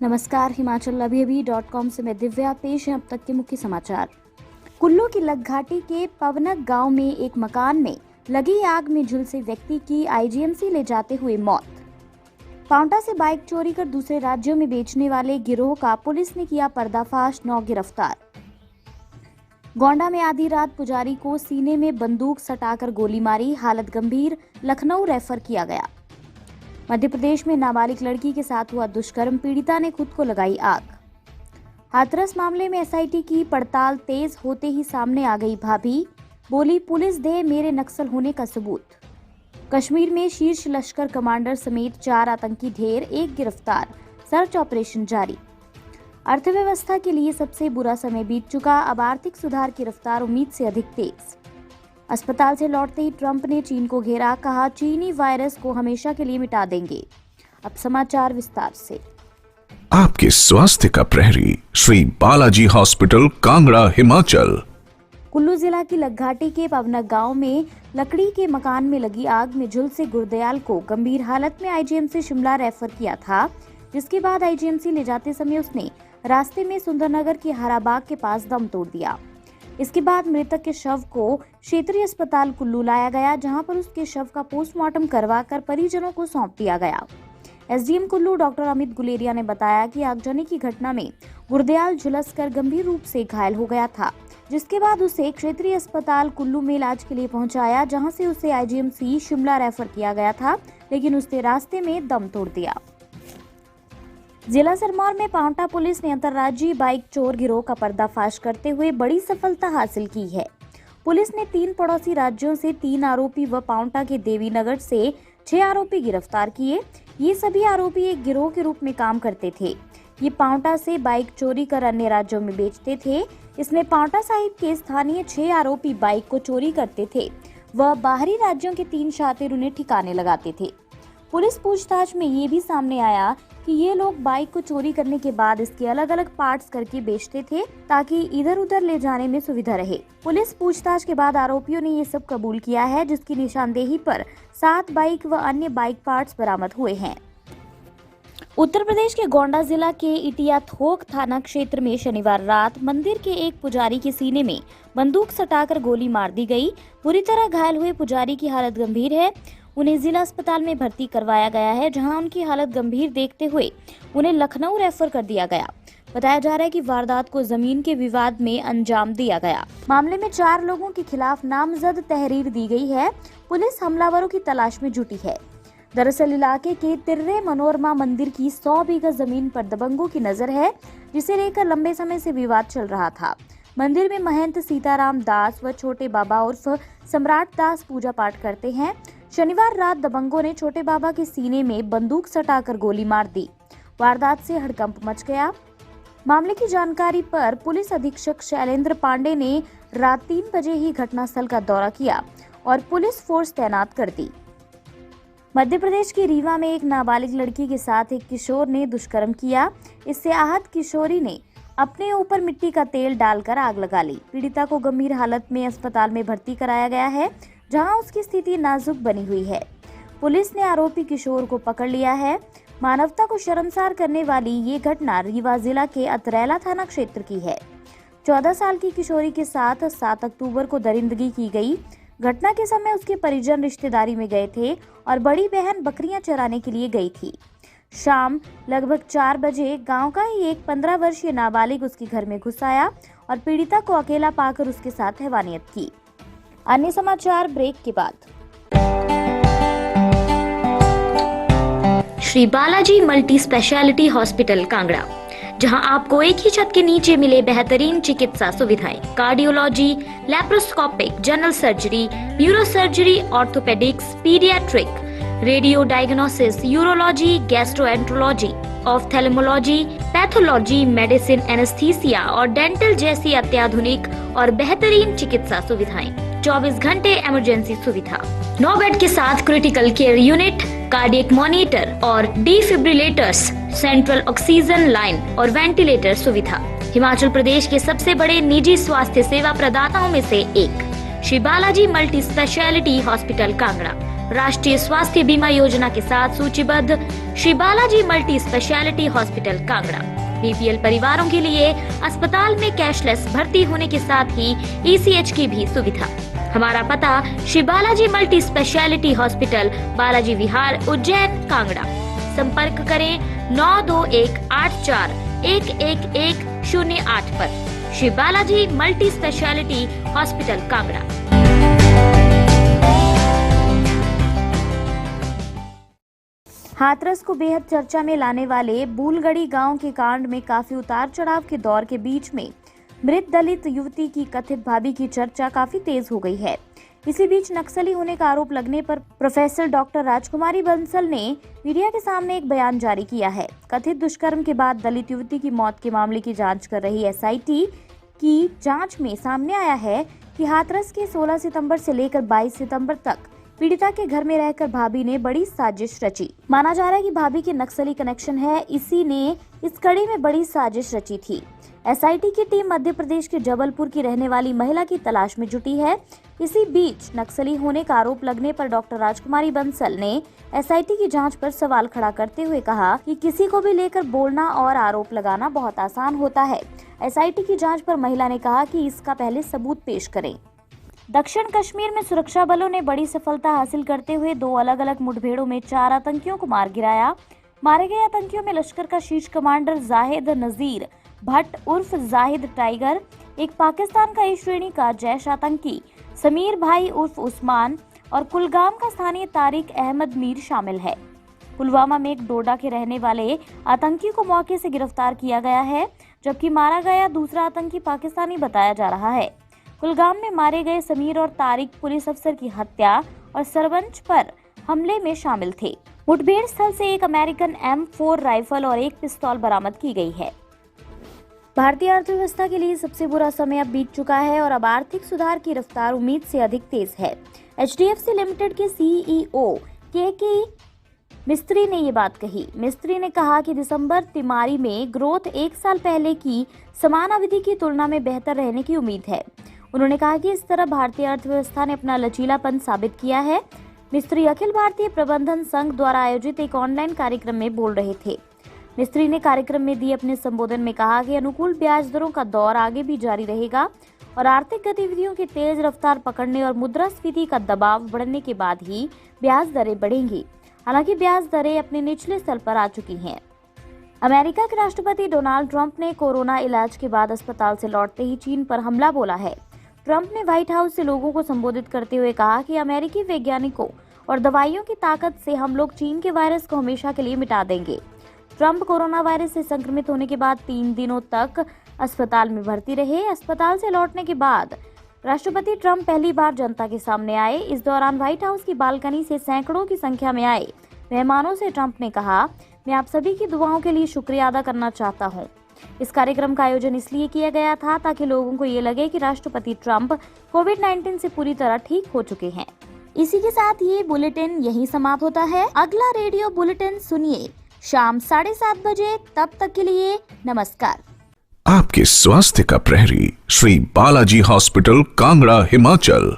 नमस्कार, हिमाचल अभी.com से मैं दिव्या। पेश है अब तक के मुख्य समाचार। कुल्लू की लग घाटी के पवनक गांव में एक मकान में लगी आग में झुलसे व्यक्ति की आईजीएमसी ले जाते हुए मौत। पांवटा से बाइक चोरी कर दूसरे राज्यों में बेचने वाले गिरोह का पुलिस ने किया पर्दाफाश, 9 गिरफ्तार। गोंडा में आधी रात पुजारी को सीने में बंदूक सटाकर गोली मारी, हालत गंभीर, लखनऊ रेफर किया गया। मध्य प्रदेश में नाबालिग लड़की के साथ हुआ दुष्कर्म, पीड़िता ने खुद को लगाई आग। हाथरस मामले में एसआईटी की पड़ताल तेज होते ही सामने आ गई भाभी, बोली पुलिस दे मेरे नक्सल होने का सबूत। कश्मीर में शीर्ष लश्कर कमांडर समेत 4 आतंकी ढेर, 1 गिरफ्तार, सर्च ऑपरेशन जारी। अर्थव्यवस्था के लिए सबसे बुरा समय बीत चुका, अब आर्थिक सुधार की रफ्तार उम्मीद से अधिक तेज। अस्पताल से लौटते ही ट्रंप ने चीन को घेरा, कहा चीनी वायरस को हमेशा के लिए मिटा देंगे। अब समाचार विस्तार से। आपके स्वास्थ्य का प्रहरी श्री बालाजी हॉस्पिटल, कांगड़ा, हिमाचल। कुल्लू जिला की लग घाटी के पवनक गांव में लकड़ी के मकान में लगी आग में झुलसे गुरदयाल को गंभीर हालत में आईजीएमसी शिमला रेफर किया था, जिसके बाद आईजीएमसी ले जाते समय उसने रास्ते में सुंदरनगर के हराबाग के पास दम तोड़ दिया। इसके बाद मृतक के शव को क्षेत्रीय अस्पताल कुल्लू लाया गया, जहां पर उसके शव का पोस्टमार्टम करवाकर परिजनों को सौंप दिया गया। एसडीएम कुल्लू डॉक्टर अमित गुलेरिया ने बताया कि आगजनी की घटना में गुरदयाल झुलसकर गंभीर रूप से घायल हो गया था, जिसके बाद उसे क्षेत्रीय अस्पताल कुल्लू में इलाज के लिए पहुंचाया, जहां से उसे आईजीएमसी शिमला रेफर किया गया था, लेकिन उसने रास्ते में दम तोड़ दिया। जिला सिरमौर में पांवटा पुलिस ने अंतर्राज्यीय बाइक चोर गिरोह का पर्दाफाश करते हुए बड़ी सफलता हासिल की है। पुलिस ने 3 पड़ोसी राज्यों से 3 आरोपी व पांवटा के देवीनगर से 6 आरोपी गिरफ्तार किए। ये सभी आरोपी एक गिरोह के रूप में काम करते थे। ये पांवटा से बाइक चोरी कर अन्य राज्यों में बेचते थे। इसमें पांवटा साहिब के स्थानीय 6 आरोपी बाइक को चोरी करते थे व बाहरी राज्यों के 3 शातिर उन्हें ठिकाने लगाते थे। पुलिस पूछताछ में ये भी सामने आया कि ये लोग बाइक को चोरी करने के बाद इसके अलग अलग पार्ट्स करके बेचते थे, ताकि इधर उधर ले जाने में सुविधा रहे। पुलिस पूछताछ के बाद आरोपियों ने ये सब कबूल किया है, जिसकी निशानदेही पर 7 बाइक व अन्य बाइक पार्ट्स बरामद हुए हैं। उत्तर प्रदेश के गोंडा जिला के इटिया थोक थाना क्षेत्र में शनिवार रात मंदिर के एक पुजारी के सीने में बंदूक सटाकर गोली मार दी गई। बुरी तरह घायल हुए पुजारी की हालत गंभीर है। उन्हें जिला अस्पताल में भर्ती करवाया गया है, जहां उनकी हालत गंभीर देखते हुए उन्हें लखनऊ रेफर कर दिया गया। बताया जा रहा है कि वारदात को जमीन के विवाद में अंजाम दिया गया। मामले में 4 लोगों के खिलाफ नामजद तहरीर दी गई है। पुलिस हमलावरों की तलाश में जुटी है। दरअसल इलाके के तिर्रे मनोरमा मंदिर की 100 बीघा जमीन पर दबंगों की नजर है, जिसे लेकर लंबे समय से विवाद चल रहा था। मंदिर में महंत सीताराम दास व छोटे बाबा उर्फ सम्राट दास पूजा पाठ करते हैं। शनिवार रात दबंगों ने छोटे बाबा के सीने में बंदूक सटाकर गोली मार दी। वारदात से हड़कंप मच गया। मामले की जानकारी पर पुलिस अधीक्षक शैलेंद्र पांडे ने रात 3 बजे ही घटनास्थल का दौरा किया और पुलिस फोर्स तैनात कर दी। मध्य प्रदेश के रीवा में एक नाबालिग लड़की के साथ एक किशोर ने दुष्कर्म किया। इससे आहत किशोरी ने अपने ऊपर मिट्टी का तेल डालकर आग लगा ली। पीड़िता को गंभीर हालत में अस्पताल में भर्ती कराया गया है, जहां उसकी स्थिति नाजुक बनी हुई है। पुलिस ने आरोपी किशोर को पकड़ लिया है। मानवता को शर्मसार करने वाली ये घटना रीवा जिला के अतरैला थाना क्षेत्र की है। 14 साल की किशोरी के साथ 7 अक्टूबर को दरिंदगी की गई। घटना के समय उसके परिजन रिश्तेदारी में गए थे और बड़ी बहन बकरियां चराने के लिए गई थी। शाम लगभग 4 बजे गांव का ही एक 15 वर्षीय नाबालिग उसके घर में घुस आया और पीड़िता को अकेला पाकर उसके साथ हैवानियत की। अन्य समाचार ब्रेक के बाद। Shri Balaji multi speciality hospital, Kangra, जहां आपको एक ही छत के नीचे मिले बेहतरीन चिकित्सा सुविधाएं, cardiology, laparoscopic, general surgery, neuro surgery, orthopaedics, paediatric, radio diagnosis, urology, gastroenterology, ophthalmology, pathology, medicine, anaesthesia और डेंटल जैसी अत्याधुनिक और बेहतरीन चिकित्सा सुविधाएं, 24 घंटे इमरजेंसी सुविधा, 9 बेड के साथ critical care unit, cardiac monitor और डिफिब्रिलेटर्स, सेंट्रल ऑक्सीजन लाइन और वेंटिलेटर सुविधा। हिमाचल प्रदेश के सबसे बड़े निजी स्वास्थ्य सेवा प्रदाताओं में से एक Shri Balaji multi speciality hospital, Kangra. राष्ट्रीय स्वास्थ्य बीमा योजना के साथ सूचीबद्ध Shri Balaji multi speciality hospital Kangra. BPL परिवारों के लिए अस्पताल में कैशलेस भर्ती होने के साथ ही ईसीएच की भी सुविधा। हमारा पता Shri Balaji multi speciality hospital, Balaji Vihar, Ujjain, Kangra. संपर्क करें 9218411108 पर। Shri Balaji multi speciality hospital, Kangra. Hathras को बेहद चर्चा में लाने वाले बूलगढ़ी गांव के कांड में काफी उतार चढ़ाव के दौर के बीच में मृत दलित युवती की कथित भाभी की चर्चा काफी तेज हो गई है। इसी बीच नक्सली होने का आरोप लगने पर प्रोफेसर डॉक्टर राजकुमारी बंसल ने मीडिया के सामने एक बयान जारी किया है। कथित दुष्कर्म के बाद दलित युवती की मौत के मामले की जांच कर रही एसआईटी की जांच में सामने आया है कि हाथरस के 16 सितंबर से लेकर 22 सितंबर तक पीड़िता के घर में रहकर भाभी ने बड़ी साजिश रची। माना जा रहा है कि भाभी के नक्सली कनेक्शन है, इसी ने इस कड़ी में बड़ी साजिश रची थी। एसआईटी की टीम मध्य प्रदेश के जबलपुर की रहने वाली महिला की तलाश में जुटी है। इसी बीच नक्सली होने का आरोप लगने पर डॉक्टर राजकुमारी बंसल ने एसआईटी की जांच पर सवाल खड़ा करते हुए कहा कि किसी को भी लेकर बोलना और आरोप लगाना बहुत आसान होता है। एसआईटी की जांच पर महिला ने कहा कि इसका पहले सबूत पेश करें। दक्षिण कश्मीर में सुरक्षा बलों ने बड़ी सफलता हासिल करते हुए 2 अलग अलग मुठभेड़ों में 4 आतंकियों को मार गिराया। मारे गए आतंकियों में लश्कर का शीर्ष कमांडर जाहिद नजीर भट्ट उर्फ जाहिद टाइगर, एक पाकिस्तान का ए श्रेणी का जैश आतंकी समीर भाई उर्फ उस्मान और कुलगाम का स्थानीय तारिक अहमद मीर शामिल है। पुलवामा में एक डोडा के रहने वाले आतंकी को मौके से गिरफ्तार किया गया है, जबकि मारा गया दूसरा आतंकी पाकिस्तानी बताया जा रहा है। कुलगाम में मारे गए समीर और तारिक पुलिस अफसर की हत्या और सरपंच पर हमले में शामिल थे। मुठभेड़ स्थल से एक अमेरिकन M4 राइफल और एक पिस्तौल बरामद की गई है। भारतीय अर्थव्यवस्था के लिए सबसे बुरा समय अब बीत चुका है और अब आर्थिक सुधार की रफ्तार उम्मीद से अधिक तेज है। HDFC लिमिटेड के CEO के मिस्त्री ने ये बात कही। मिस्त्री ने कहा कि दिसंबर तिमाही में ग्रोथ 1 साल पहले की समान अवधि की तुलना में बेहतर रहने की उम्मीद है। उन्होंने कहा कि इस तरह भारतीय अर्थव्यवस्था ने अपना लचीलापन साबित किया है। मिस्त्री अखिल भारतीय प्रबंधन संघ द्वारा आयोजित एक ऑनलाइन कार्यक्रम में बोल रहे थे। मिस्त्री ने कार्यक्रम में दिए अपने संबोधन में कहा कि अनुकूल ब्याज दरों का दौर आगे भी जारी रहेगा और आर्थिक गतिविधियों की तेज रफ्तार पकड़ने और मुद्रास्फीति का दबाव बढ़ने के बाद ही ब्याज दरें बढ़ेंगी। हालांकि ब्याज दरें अपने निचले स्तर पर आ चुकी हैं। अमेरिका के राष्ट्रपति डोनाल्ड ट्रंप ने कोरोना इलाज के बाद अस्पताल से लौटते ही चीन पर हमला बोला है। ट्रंप ने व्हाइट हाउस से लोगों को संबोधित करते हुए कहा कि अमेरिकी वैज्ञानिकों और दवाइयों की ताकत से हम लोग चीन के वायरस को हमेशा के लिए मिटा देंगे। ट्रंप कोरोना वायरस से संक्रमित होने के बाद 3 दिनों तक अस्पताल में भर्ती रहे। अस्पताल से लौटने के बाद राष्ट्रपति ट्रंप पहली बार जनता के सामने आए। इस दौरान व्हाइट हाउस की बालकनी से सैकड़ों की संख्या में आए मेहमानों से ट्रंप ने कहा, मैं आप सभी की दुआओं के लिए शुक्रिया अदा करना चाहता हूं। इस कार्यक्रम का आयोजन इसलिए किया गया था ताकि लोगों को ये लगे कि राष्ट्रपति ट्रंप कोविड-19 से पूरी तरह ठीक हो चुके हैं। इसी के साथ ये बुलेटिन यहीं समाप्त होता है। अगला रेडियो बुलेटिन सुनिए शाम 7:30 बजे। तब तक के लिए नमस्कार। आपके स्वास्थ्य का प्रहरी श्री बालाजी हॉस्पिटल, कांगड़ा, हिमाचल।